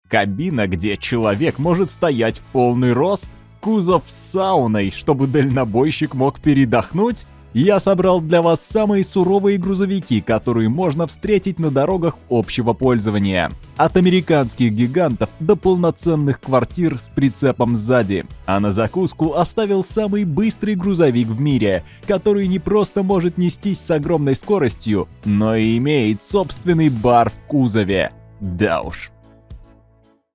Кабина, где человек может стоять в полный рост? Кузов с сауной, чтобы дальнобойщик мог передохнуть? Я собрал для вас самые суровые грузовики, которые можно встретить на дорогах общего пользования. От американских гигантов до полноценных квартир с прицепом сзади. А на закуску оставил самый быстрый грузовик в мире, который не просто может нестись с огромной скоростью, но и имеет собственный бар в кузове. Да уж.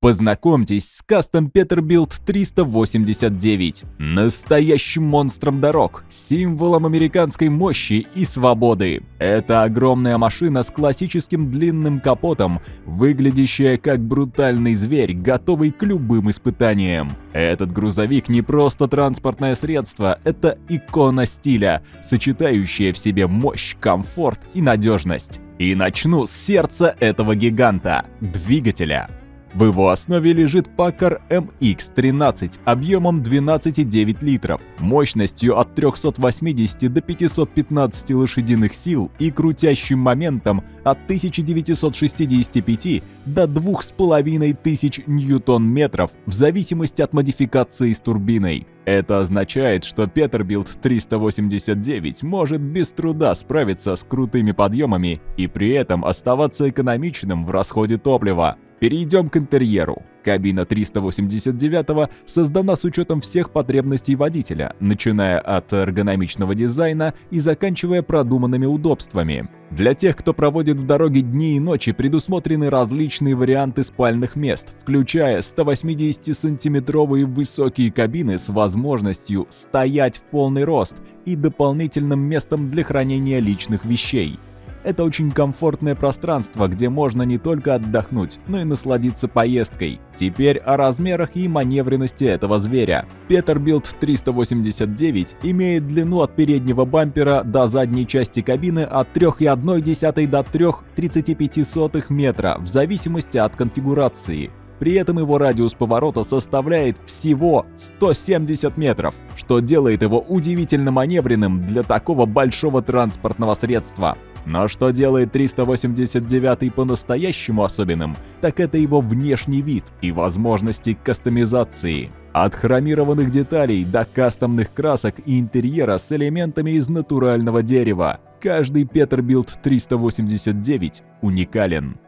Познакомьтесь с кастом Peterbilt 389, настоящим монстром дорог, символом американской мощи и свободы. Это огромная машина с классическим длинным капотом, выглядящая как брутальный зверь, готовый к любым испытаниям. Этот грузовик не просто транспортное средство, это икона стиля, сочетающая в себе мощь, комфорт и надежность. И начну с сердца этого гиганта – двигателя. В его основе лежит Packard MX-13 объемом 12,9 литров, мощностью от 380 до 515 лошадиных сил и крутящим моментом от 1965 до 2500 ньютон-метров в зависимости от модификации с турбиной. Это означает, что Peterbilt 389 может без труда справиться с крутыми подъемами и при этом оставаться экономичным в расходе топлива. Перейдем к интерьеру. Кабина 389 создана с учетом всех потребностей водителя, начиная от эргономичного дизайна и заканчивая продуманными удобствами. Для тех, кто проводит в дороге дни и ночи, предусмотрены различные варианты спальных мест, включая 180-сантиметровые высокие кабины с возможностью стоять в полный рост и дополнительным местом для хранения личных вещей. Это очень комфортное пространство, где можно не только отдохнуть, но и насладиться поездкой. Теперь о размерах и маневренности этого зверя. Peterbilt 389 имеет длину от переднего бампера до задней части кабины от 3,1 до 3,35 метра в зависимости от конфигурации. При этом его радиус поворота составляет всего 170 метров, что делает его удивительно маневренным для такого большого транспортного средства. Но что делает 389 по-настоящему особенным, так это его внешний вид и возможности кастомизации. От хромированных деталей до кастомных красок и интерьера с элементами из натурального дерева. Каждый Peterbilt 389 уникален.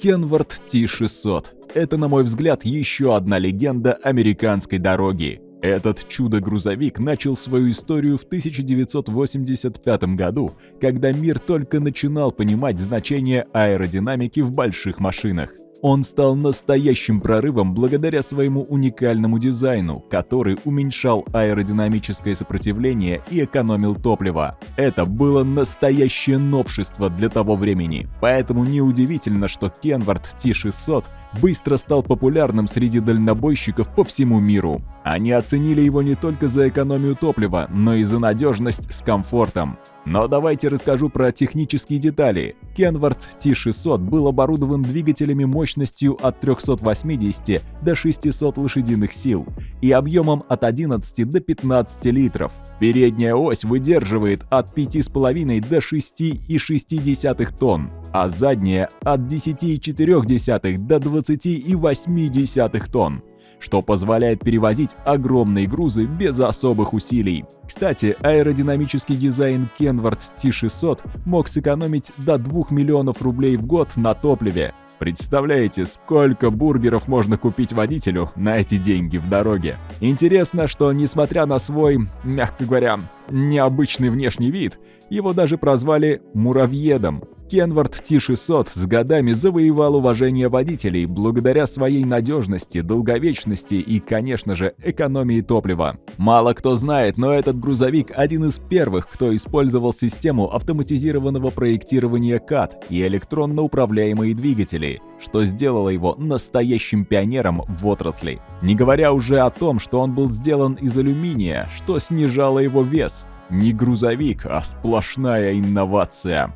Kenworth T600 – это, на мой взгляд, еще одна легенда американской дороги. Этот чудо-грузовик начал свою историю в 1985 году, когда мир только начинал понимать значение аэродинамики в больших машинах. Он стал настоящим прорывом благодаря своему уникальному дизайну, который уменьшал аэродинамическое сопротивление и экономил топливо. Это было настоящее новшество для того времени, поэтому неудивительно, что Kenworth T600 быстро стал популярным среди дальнобойщиков по всему миру. Они оценили его не только за экономию топлива, но и за надежность с комфортом. Но давайте расскажу про технические детали. Kenworth T600 был оборудован двигателями мощностью от 380 до 600 лошадиных сил и объемом от 11 до 15 литров. Передняя ось выдерживает от 5,5 до 6,6 тонн, а задняя от 10,4 до 20,8 тонн, что позволяет перевозить огромные грузы без особых усилий. Кстати, аэродинамический дизайн Kenworth T600 мог сэкономить до 2 миллионов рублей в год на топливе. Представляете, сколько бургеров можно купить водителю на эти деньги в дороге? Интересно, что несмотря на свой, мягко говоря, необычный внешний вид, его даже прозвали «муравьедом». Kenworth T600 с годами завоевал уважение водителей благодаря своей надежности, долговечности и, конечно же, экономии топлива. Мало кто знает, но этот грузовик один из первых, кто использовал систему автоматизированного проектирования CAD и электронно управляемые двигатели, что сделало его настоящим пионером в отрасли. Не говоря уже о том, что он был сделан из алюминия, что снижало его вес. Не грузовик, а сплошная инновация.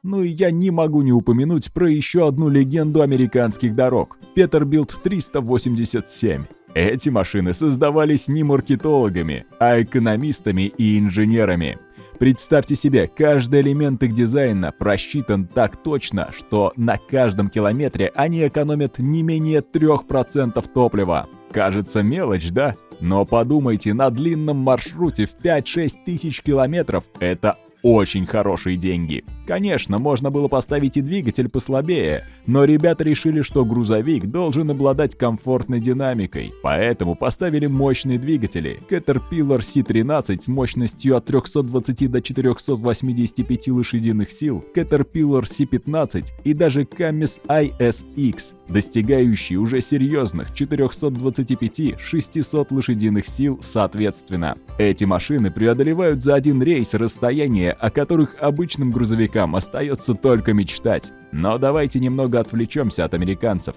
Ну и я не могу не упомянуть про еще одну легенду американских дорог – Peterbilt 387. Эти машины создавались не маркетологами, а экономистами и инженерами. Представьте себе, каждый элемент их дизайна просчитан так точно, что на каждом километре они экономят не менее 3% топлива. Кажется, мелочь, да? Но подумайте, на длинном маршруте в 5-6 тысяч километров это очень хорошие деньги. Конечно, можно было поставить и двигатель послабее, но ребята решили, что грузовик должен обладать комфортной динамикой, поэтому поставили мощные двигатели Caterpillar C13 с мощностью от 320 до 485 лошадиных сил, Caterpillar C15 и даже KAMAZ ISX, достигающие уже серьезных 425-600 лошадиных сил соответственно. Эти машины преодолевают за один рейс расстояние, о которых обычным грузовикам остается только мечтать. Но давайте немного отвлечемся от американцев.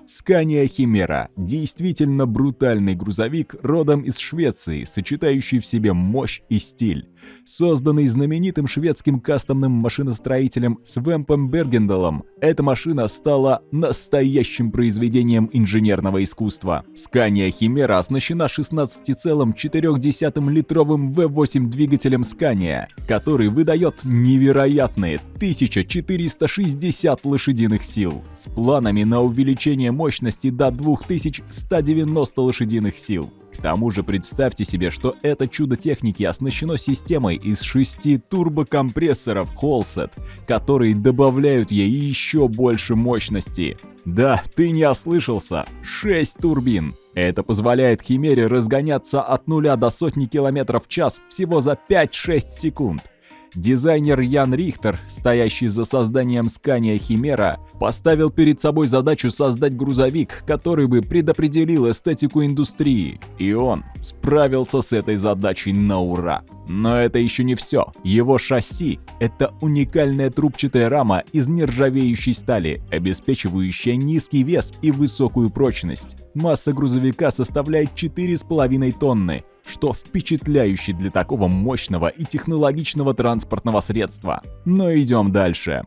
Scania Chimera – действительно брутальный грузовик родом из Швеции, сочетающий в себе мощь и стиль. Созданный знаменитым шведским кастомным машиностроителем Свемпом Бергендалом, эта машина стала настоящим произведением инженерного искусства. Scania Chimera оснащена 16,4-литровым V8 двигателем Scania, который выдает невероятные 1460 лошадиных сил, с планами на увеличение мощности до 2190 лошадиных сил. К тому же представьте себе, что это чудо техники оснащено системой из 6 турбокомпрессоров Holset, которые добавляют ей еще больше мощности. Да, ты не ослышался, 6 турбин. Это позволяет Химере разгоняться от 0 до сотни километров в час всего за 5-6 секунд. Дизайнер Ян Рихтер, стоящий за созданием Scania Chimera, поставил перед собой задачу создать грузовик, который бы предопределил эстетику индустрии. И он справился с этой задачей на ура. Но это еще не все. Его шасси – это уникальная трубчатая рама из нержавеющей стали, обеспечивающая низкий вес и высокую прочность. Масса грузовика составляет 4,5 тонны, что впечатляюще для такого мощного и технологичного транспортного средства. Но идем дальше.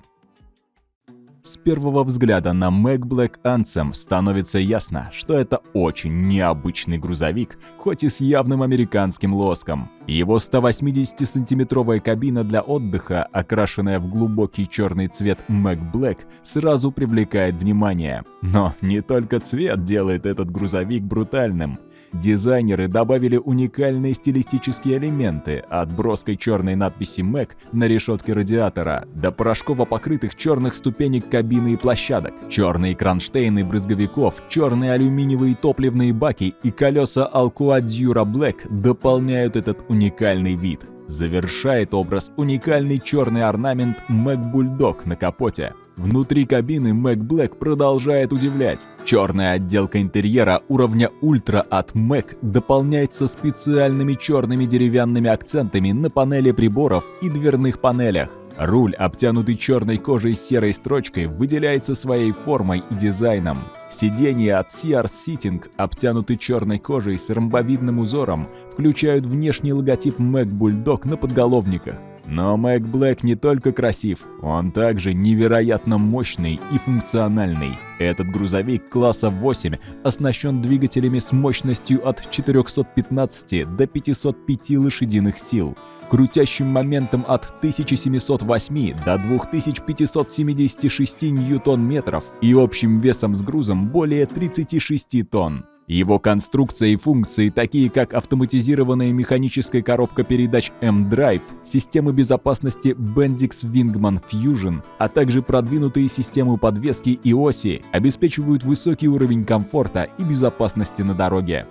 С первого взгляда на Mack Black Anthem становится ясно, что это очень необычный грузовик, хоть и с явным американским лоском. Его 180-сантиметровая кабина для отдыха, окрашенная в глубокий черный цвет Mack Black, сразу привлекает внимание. Но не только цвет делает этот грузовик брутальным. Дизайнеры добавили уникальные стилистические элементы, от броской черной надписи Mack на решетке радиатора до порошково покрытых черных ступенек кабины и площадок, черные кронштейны брызговиков, черные алюминиевые топливные баки и колеса Alcoa Dura Black дополняют этот уникальный вид. Завершает образ уникальный черный орнамент Mack Bulldog на капоте. Внутри кабины Mack Black продолжает удивлять. Черная отделка интерьера уровня ультра от Mack дополняется специальными черными деревянными акцентами на панели приборов и дверных панелях. Руль, обтянутый черной кожей с серой строчкой, выделяется своей формой и дизайном. Сиденья от CR Seating, обтянуты черной кожей с ромбовидным узором, включают внешний логотип Mack Bulldog на подголовниках. Но Mack Black не только красив, он также невероятно мощный и функциональный. Этот грузовик класса 8 оснащен двигателями с мощностью от 415 до 505 лошадиных сил, крутящим моментом от 1708 до 2576 ньютон-метров и общим весом с грузом более 36 тонн. Его конструкция и функции, такие как автоматизированная механическая коробка передач M-Drive, системы безопасности Bendix Wingman Fusion, а также продвинутые системы подвески и оси, обеспечивают высокий уровень комфорта и безопасности на дороге.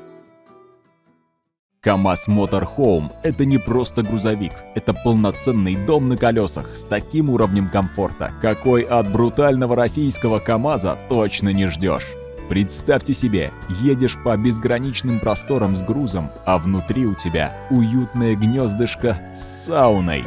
KAMAZ Motorhome – это не просто грузовик, это полноценный дом на колесах с таким уровнем комфорта, какой от брутального российского КАМАЗа точно не ждешь. Представьте себе, едешь по безграничным просторам с грузом, а внутри у тебя уютное гнездышко с сауной.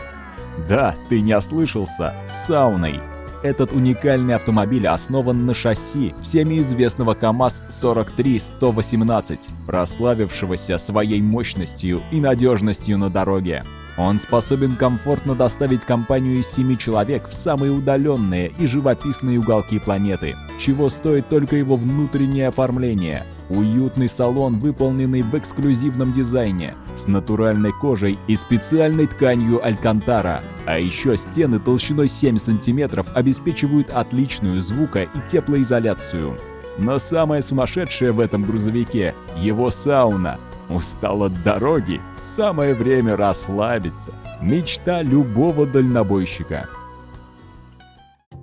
Да, ты не ослышался, с сауной. Этот уникальный автомобиль основан на шасси всеми известного КАМАЗ-43-118, прославившегося своей мощностью и надежностью на дороге. Он способен комфортно доставить компанию из 7 человек в самые удаленные и живописные уголки планеты, чего стоит только его внутреннее оформление. Уютный салон, выполненный в эксклюзивном дизайне, с натуральной кожей и специальной тканью алькантара. А еще стены толщиной 7 см обеспечивают отличную звуко- и теплоизоляцию. Но самое сумасшедшее в этом грузовике – его сауна. Устал от дороги? Самое время расслабиться. Мечта любого дальнобойщика.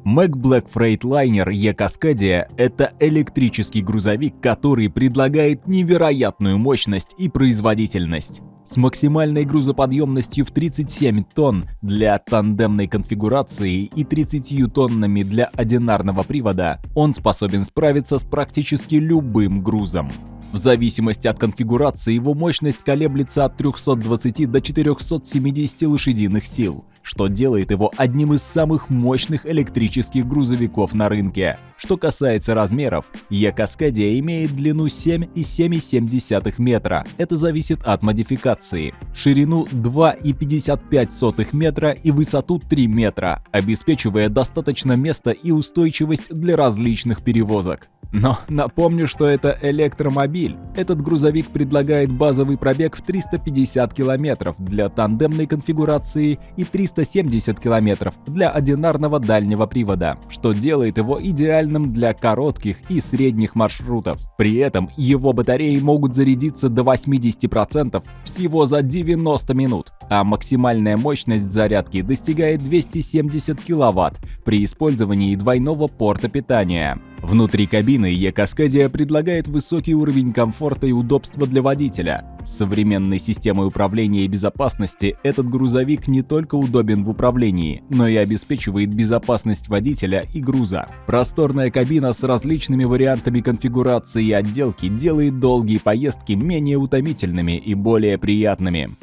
Mack Black Freightliner eCascadia – это электрический грузовик, который предлагает невероятную мощность и производительность. С максимальной грузоподъемностью в 37 тонн для тандемной конфигурации и 30 тоннами для одинарного привода он способен справиться с практически любым грузом. В зависимости от конфигурации его мощность колеблется от 320 до 470 лошадиных сил, что делает его одним из самых мощных электрических грузовиков на рынке. Что касается размеров, eCascadia имеет длину 7,7 метра, это зависит от модификации, ширину 2,55 метра и высоту 3 метра, обеспечивая достаточно места и устойчивость для различных перевозок. Но напомню, что это электромобиль. Этот грузовик предлагает базовый пробег в 350 км для тандемной конфигурации и 370 км для одинарного дальнего привода, что делает его идеальным для коротких и средних маршрутов. При этом его батареи могут зарядиться до 80% всего за 90 минут, а максимальная мощность зарядки достигает 270 кВт при использовании двойного порта питания. Внутри кабины eCascadia предлагает высокий уровень комфорта и удобства для водителя. С современной системой управления и безопасности этот грузовик не только удобен в управлении, но и обеспечивает безопасность водителя и груза. Просторная кабина с различными вариантами конфигурации и отделки делает долгие поездки менее утомительными и более приятными.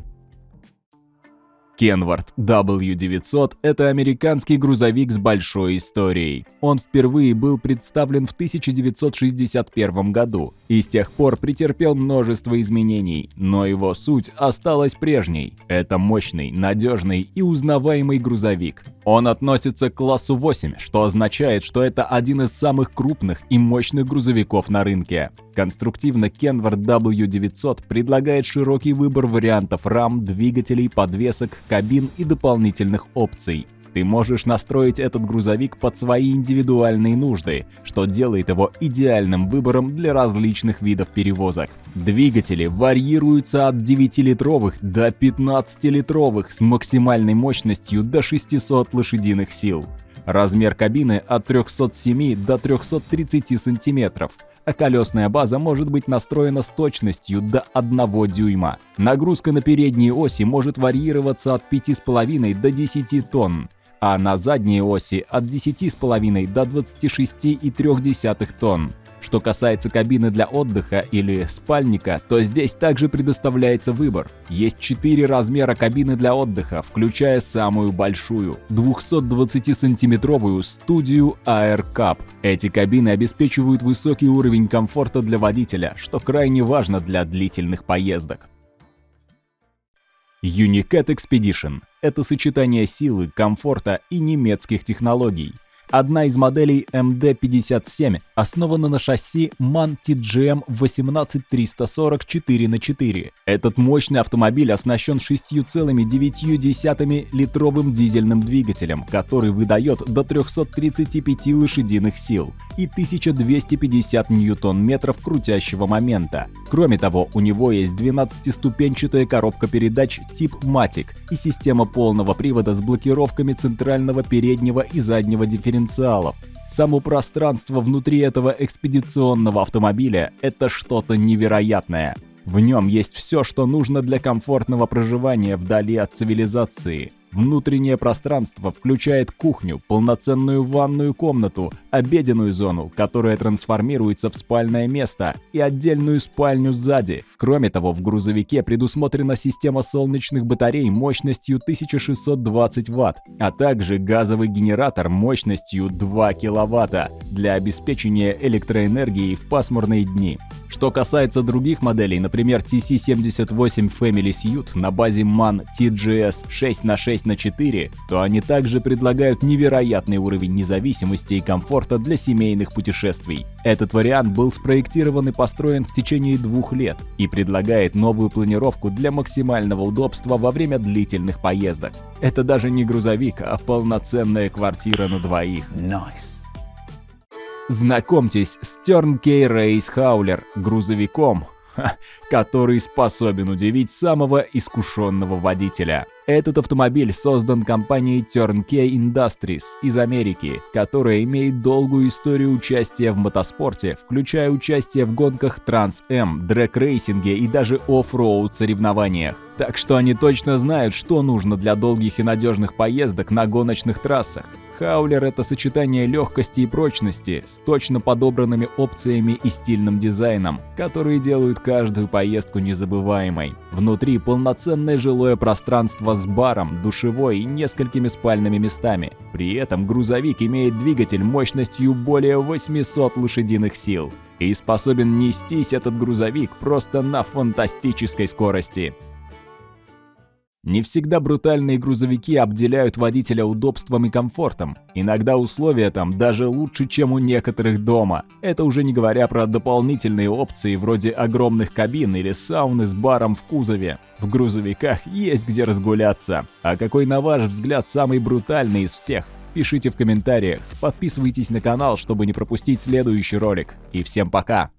Kenworth W900 – это американский грузовик с большой историей. Он впервые был представлен в 1961 году и с тех пор претерпел множество изменений, но его суть осталась прежней. Это мощный, надежный и узнаваемый грузовик. Он относится к классу 8, что означает, что это один из самых крупных и мощных грузовиков на рынке. Конструктивно Kenworth W900 предлагает широкий выбор вариантов рам, двигателей, подвесок, кабин и дополнительных опций. Ты можешь настроить этот грузовик под свои индивидуальные нужды, что делает его идеальным выбором для различных видов перевозок. Двигатели варьируются от 9-литровых до 15-литровых с максимальной мощностью до 600 лошадиных сил. Размер кабины от 307 до 330 сантиметров, а колесная база может быть настроена с точностью до 1 дюйма. Нагрузка на передние оси может варьироваться от 5,5 до 10 тонн, а на задние оси от 10,5 до 26,3 тонн. Что касается кабины для отдыха или спальника, то здесь также предоставляется выбор. Есть 4 размера кабины для отдыха, включая самую большую – 220-сантиметровую Studio Air Cup. Эти кабины обеспечивают высокий уровень комфорта для водителя, что крайне важно для длительных поездок. Unicat Expedition – это сочетание силы, комфорта и немецких технологий. Одна из моделей MD-57 основана на шасси MAN TGM 18340 4х4. Этот мощный автомобиль оснащен 6,9-литровым дизельным двигателем, который выдает до 335 лошадиных сил и 1250 ньютон-метров крутящего момента. Кроме того, у него есть 12-ступенчатая коробка передач тип Matic и система полного привода с блокировками центрального, переднего и заднего дифференциалов. Само пространство внутри этого экспедиционного автомобиля – это что-то невероятное. В нем есть все, что нужно для комфортного проживания вдали от цивилизации. Внутреннее пространство включает кухню, полноценную ванную комнату, обеденную зону, которая трансформируется в спальное место, и отдельную спальню сзади. Кроме того, в грузовике предусмотрена система солнечных батарей мощностью 1620 Вт, а также газовый генератор мощностью 2 кВт для обеспечения электроэнергией в пасмурные дни. Что касается других моделей, например, TC78 Family Suite на базе MAN TGS 6х6х4, то они также предлагают невероятный уровень независимости и комфорта для семейных путешествий. Этот вариант был спроектирован и построен в течение 2 лет и предлагает новую планировку для максимального удобства во время длительных поездок. Это даже не грузовик, а полноценная квартира на двоих. Знакомьтесь с TurnKey Race Hauler грузовиком, который способен удивить самого искушенного водителя. Этот автомобиль создан компанией TurnKey Industries из Америки, которая имеет долгую историю участия в мотоспорте, включая участие в гонках Trans-Am, дрэг-рейсинге и даже оффроуд соревнованиях. Так что они точно знают, что нужно для долгих и надежных поездок на гоночных трассах. Хаулер — это сочетание легкости и прочности с точно подобранными опциями и стильным дизайном, которые делают каждую поездку незабываемой. Внутри полноценное жилое пространство с баром, душевой и несколькими спальными местами. При этом грузовик имеет двигатель мощностью более 800 лошадиных сил. И способен нестись этот грузовик просто на фантастической скорости. Не всегда брутальные грузовики обделяют водителя удобством и комфортом. Иногда условия там даже лучше, чем у некоторых дома. Это уже не говоря про дополнительные опции вроде огромных кабин или сауны с баром в кузове. В грузовиках есть где разгуляться. А какой, на ваш взгляд, самый брутальный из всех? Пишите в комментариях, подписывайтесь на канал, чтобы не пропустить следующий ролик. И всем пока!